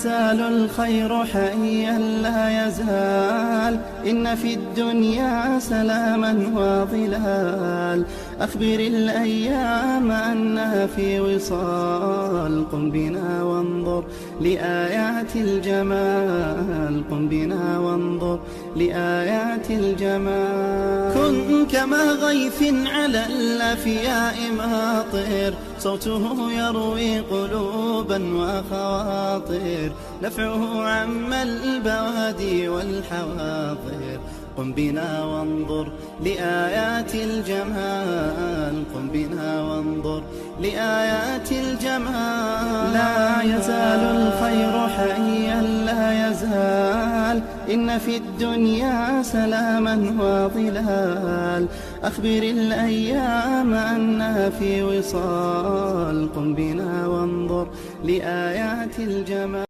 يزال الخير حيا لا يزال، إن في الدنيا سلاما وظلال. أخبر الأيام أنها في وصال، قم بنا وانظر لآيات الجمال، قم بنا وانظر لآيات الجمال. كن كما غيث على الأفياء ماطر، صوته يروي قلوبا وخواطر، نفعه عم البوادي والحواضر. قم بنا وانظر لآيات الجمال، قم بنا وانظر لآيات الجمال. لا يزال الخير حيا لا يزال، إن في الدنيا سلاما وظلال. أخبر الأيام أنها في وصال، قم بنا وانظر لآيات الجمال.